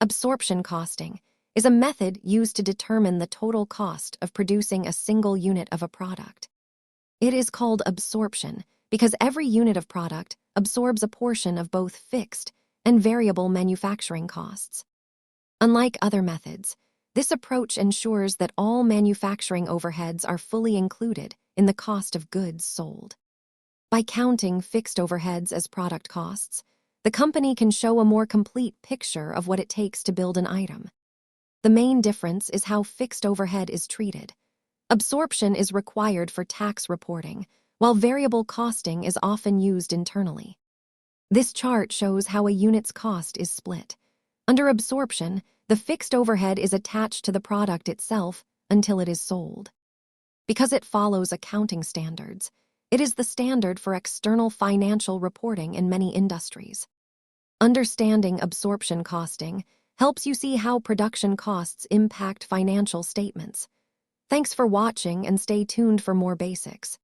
Absorption costing is a method used to determine the total cost of producing a single unit of a product. It is called absorption because every unit of product absorbs a portion of both fixed and variable manufacturing costs. Unlike other methods, this approach ensures that all manufacturing overheads are fully included in the cost of goods sold. By counting fixed overheads as product costs, the company can show a more complete picture of what it takes to build an item. The main difference is how fixed overhead is treated. Absorption is required for tax reporting, while variable costing is often used internally. This chart shows how a unit's cost is split. Under absorption, the fixed overhead is attached to the product itself until it is sold. Because it follows accounting standards, it is the standard for external financial reporting in many industries. Understanding absorption costing helps you see how production costs impact financial statements. Thanks for watching and stay tuned for more basics.